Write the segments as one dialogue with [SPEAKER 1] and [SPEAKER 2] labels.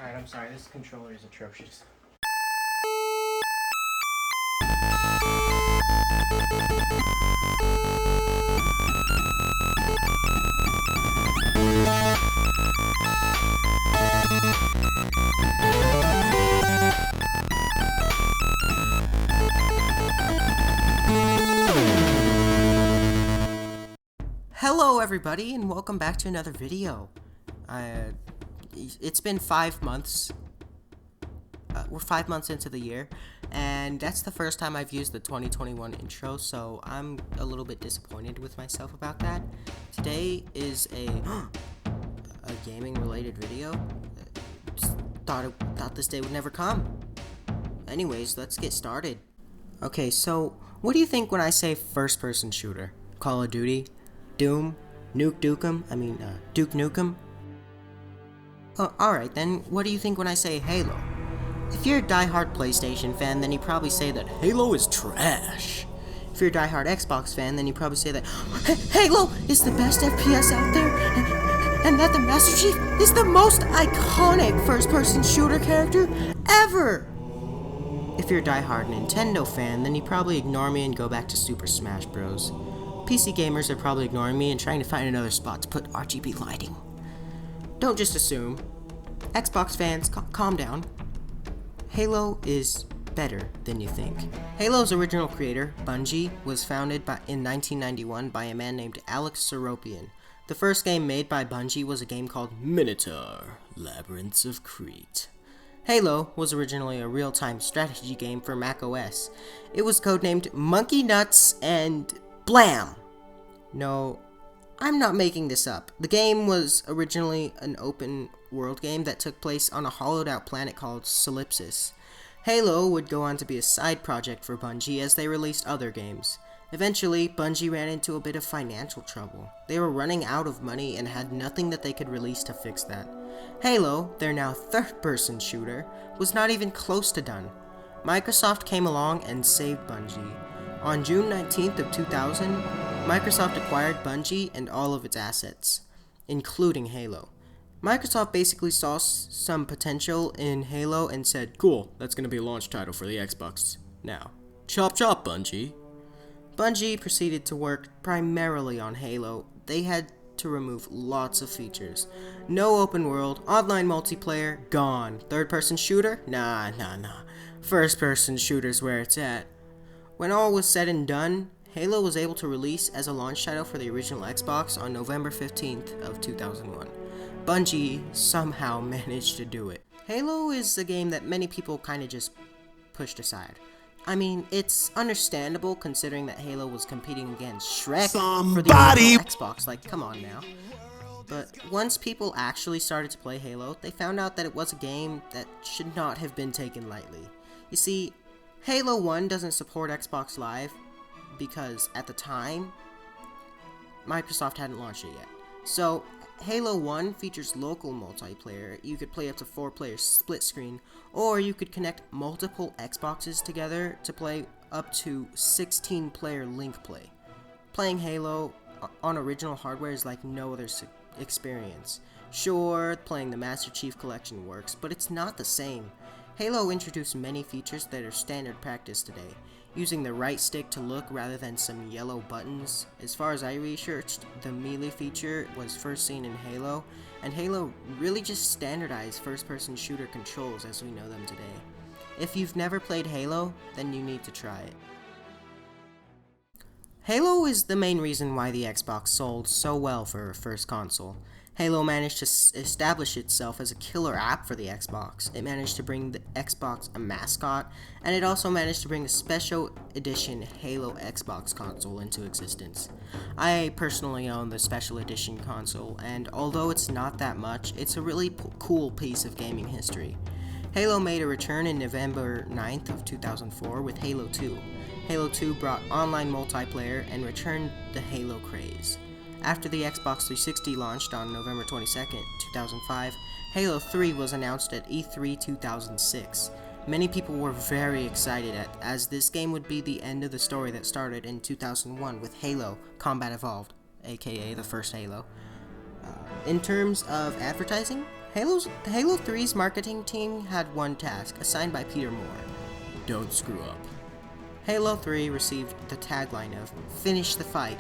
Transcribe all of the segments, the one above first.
[SPEAKER 1] Alright, I'm sorry, this controller is atrocious. Hello everybody, and welcome back to another video. It's been 5 months. We're 5 months into the year, and that's the first time I've used the 2021 intro, so I'm a little bit disappointed with myself about that. Today is a gaming related video. Thought this day would never come. Anyways, let's get started. Okay, so what do you think when I say first person shooter? Call of Duty? Doom? Duke Nukem? Oh, alright then, what do you think when I say Halo? If you're a diehard PlayStation fan, then you probably say that Halo is trash. If you're a diehard Xbox fan, then you probably say that Halo is the best FPS out there, and that the Master Chief is the most iconic first-person shooter character ever. If you're a diehard Nintendo fan, then you probably ignore me and go back to Super Smash Bros. PC gamers are probably ignoring me and trying to find another spot to put RGB lighting. Don't just assume. Xbox fans, calm down. Halo is better than you think. Halo's original creator, Bungie, was founded in 1991 by a man named Alex Seropian. The first game made by Bungie was a game called Minotaur: Labyrinths of Crete. Halo was originally a real-time strategy game for macOS. It was codenamed Monkey Nuts and Blam! No, I'm not making this up. The game was originally an open-world game that took place on a hollowed-out planet called Solipsis. Halo would go on to be a side project for Bungie as they released other games. Eventually, Bungie ran into a bit of financial trouble. They were running out of money and had nothing that they could release to fix that. Halo, their now third-person shooter, was not even close to done. Microsoft came along and saved Bungie. On June 19th of 2000, Microsoft acquired Bungie and all of its assets, including Halo. Microsoft basically saw some potential in Halo and said, "Cool, that's gonna be a launch title for the Xbox. Now, chop chop, Bungie." Bungie proceeded to work primarily on Halo. They had to remove lots of features. No open world, online multiplayer, gone. Third-person shooter? Nah. First-person shooter's where it's at. When all was said and done, Halo was able to release as a launch title for the original Xbox on November 15th of 2001. Bungie somehow managed to do it. Halo is a game that many people kind of just pushed aside. I mean, it's understandable considering that Halo was competing against Shrek for the original Xbox, like, come on now. But once people actually started to play Halo, they found out that it was a game that should not have been taken lightly. You see, Halo 1 doesn't support Xbox Live because, at the time, Microsoft hadn't launched it yet. So, Halo 1 features local multiplayer. You could play up to 4 players split screen, or you could connect multiple Xboxes together to play up to 16-player link play. Playing Halo on original hardware is like no other experience. Sure, playing the Master Chief Collection works, but it's not the same. Halo introduced many features that are standard practice today, using the right stick to look rather than some yellow buttons. As far as I researched, the melee feature was first seen in Halo, and Halo really just standardized first-person shooter controls as we know them today. If you've never played Halo, then you need to try it. Halo is the main reason why the Xbox sold so well for a first console. Halo managed to establish itself as a killer app for the Xbox. It managed to bring the Xbox a mascot, and it also managed to bring a special edition Halo Xbox console into existence. I personally own the special edition console, and although it's not that much, it's a really cool piece of gaming history. Halo made a return in November 9th of 2004 with Halo 2. Halo 2 brought online multiplayer and returned the Halo craze. After the Xbox 360 launched on November 22nd, 2005, Halo 3 was announced at E3 2006. Many people were very excited as this game would be the end of the story that started in 2001 with Halo Combat Evolved, aka the first Halo. In terms of advertising, Halo 3's marketing team had one task, assigned by Peter Moore. Don't screw up. Halo 3 received the tagline of, "Finish the fight."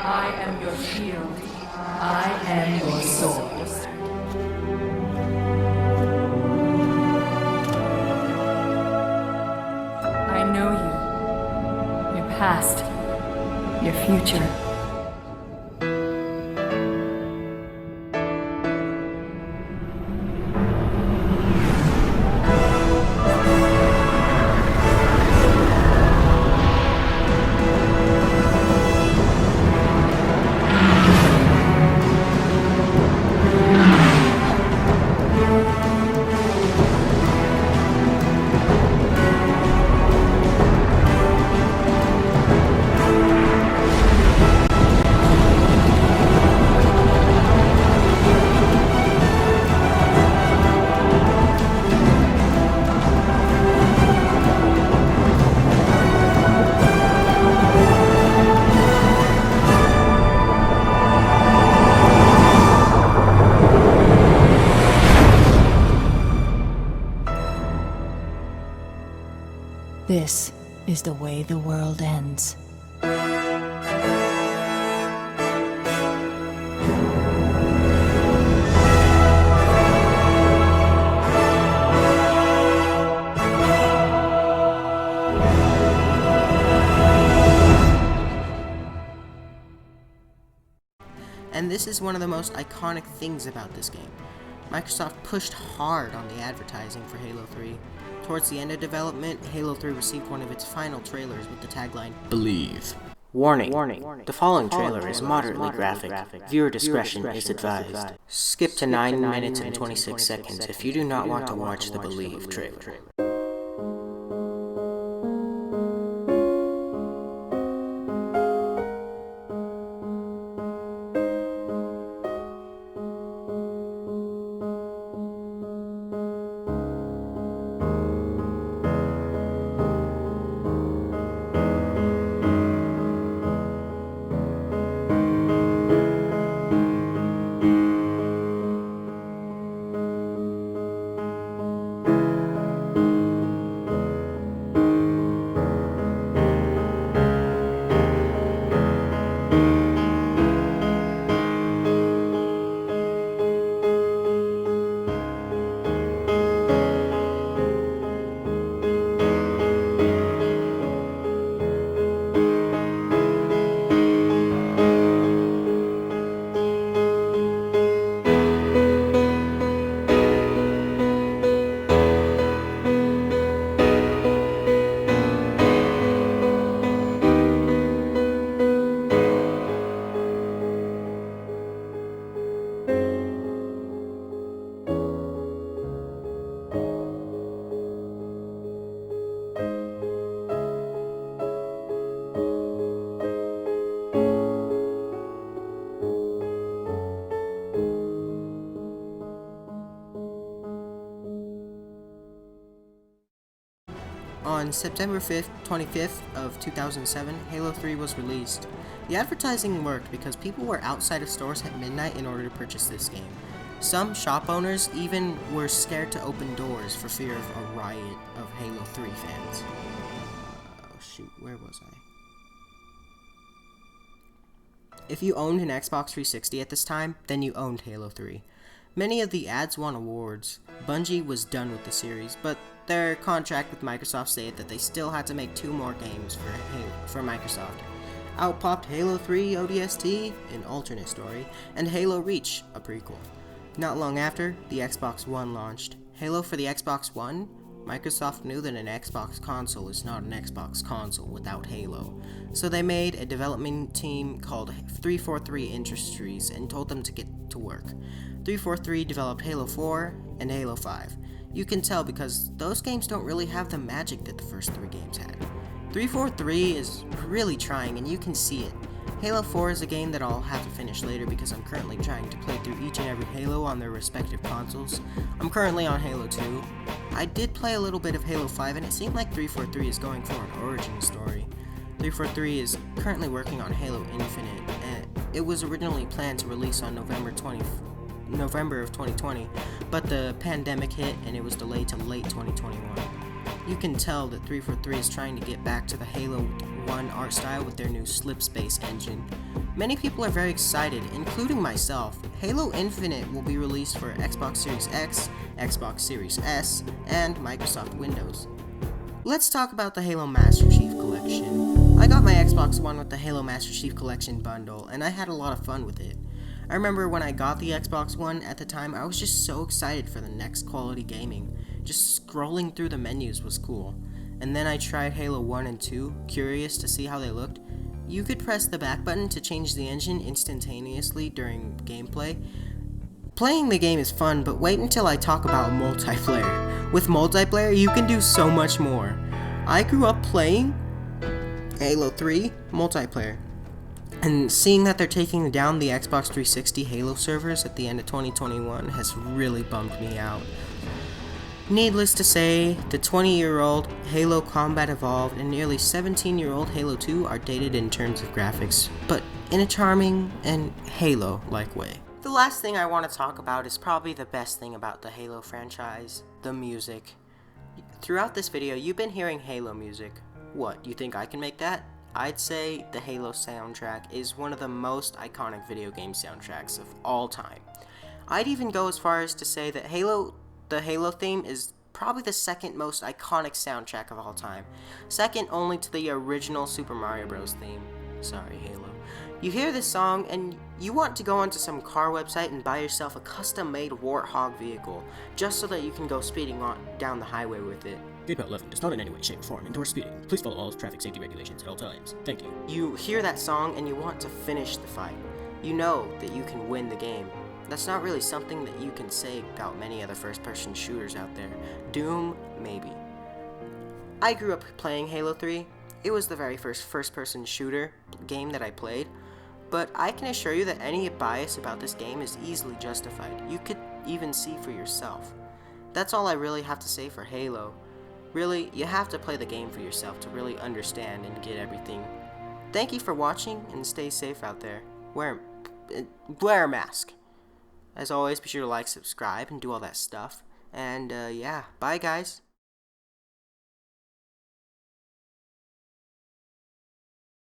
[SPEAKER 2] I am your shield. I am your sword. I know you. Your past. Your future.
[SPEAKER 3] This is the way the world ends.
[SPEAKER 1] And this is one of the most iconic things about this game. Microsoft pushed hard on the advertising for Halo 3. Towards the end of development, Halo 3 received one of its final trailers with the tagline, "Believe." Warning. The following trailer is moderately graphic. Viewer discretion is advised. Skip to 9 minutes and 26 seconds if you do not want to watch the Believe trailer. On September 25th of 2007, Halo 3 was released. The advertising worked because people were outside of stores at midnight in order to purchase this game. Some shop owners even were scared to open doors for fear of a riot of Halo 3 fans. Oh shoot, where was I? If you owned an Xbox 360 at this time, then you owned Halo 3. Many of the ads won awards. Bungie was done with the series, but their contract with Microsoft stated that they still had to make 2 more games for Microsoft. Out popped Halo 3 ODST, an alternate story, and Halo Reach, a prequel. Not long after, the Xbox One launched. Halo for the Xbox One? Microsoft knew that an Xbox console is not an Xbox console without Halo, so they made a development team called 343 Industries and told them to get to work. 343 developed Halo 4 and Halo 5. You can tell because those games don't really have the magic that the first 3 games had. 343 is really trying, and you can see it. Halo 4 is a game that I'll have to finish later because I'm currently trying to play through each and every Halo on their respective consoles. I'm currently on Halo 2. I did play a little bit of Halo 5, and it seemed like 343 is going for an origin story. 343 is currently working on Halo Infinite, and it was originally planned to release on November of 2020, but the pandemic hit and it was delayed to late 2021. You can tell that 343 is trying to get back to the Halo 1 art style with their new Slip Space engine. Many people are very excited, including myself. Halo Infinite will be released for Xbox Series X, Xbox Series S, and Microsoft Windows. Let's talk about the Halo Master Chief Collection. I got my Xbox One with the Halo Master Chief Collection bundle, and I had a lot of fun with it. I remember when I got the Xbox One at the time, I was just so excited for the next quality gaming. Just scrolling through the menus was cool. And then I tried Halo 1 and 2, curious to see how they looked. You could press the back button to change the engine instantaneously during gameplay. Playing the game is fun, but wait until I talk about multiplayer. With multiplayer, you can do so much more. I grew up playing Halo 3 multiplayer, and seeing that they're taking down the Xbox 360 Halo servers at the end of 2021 has really bummed me out. Needless to say, the 20-year-old Halo Combat Evolved and nearly 17-year-old Halo 2 are dated in terms of graphics, but in a charming and Halo-like way. The last thing I want to talk about is probably the best thing about the Halo franchise, the music. Throughout this video, you've been hearing Halo music. What, you think I can make that? I'd say the Halo soundtrack is one of the most iconic video game soundtracks of all time. I'd even go as far as to say that the Halo theme is probably the second most iconic soundtrack of all time, second only to the original Super Mario Bros. Theme. Sorry, Halo. You hear this song and you want to go onto some car website and buy yourself a custom-made Warthog vehicle, just so that you can go speeding down the highway with it.
[SPEAKER 4] Seatbelt 11 does not in any way, shape, or form endorse speeding. Please follow all traffic safety regulations at all times. Thank you.
[SPEAKER 1] You hear that song and you want to finish the fight. You know that you can win the game. That's not really something that you can say about many other first-person shooters out there. Doom, maybe. I grew up playing Halo 3. It was the very first-person shooter game that I played, but I can assure you that any bias about this game is easily justified. You could even see for yourself. That's all I really have to say for Halo. Really, you have to play the game for yourself to really understand and get everything. Thank you for watching, and stay safe out there. Wear a mask. As always, be sure to like, subscribe, and do all that stuff. And yeah, bye guys.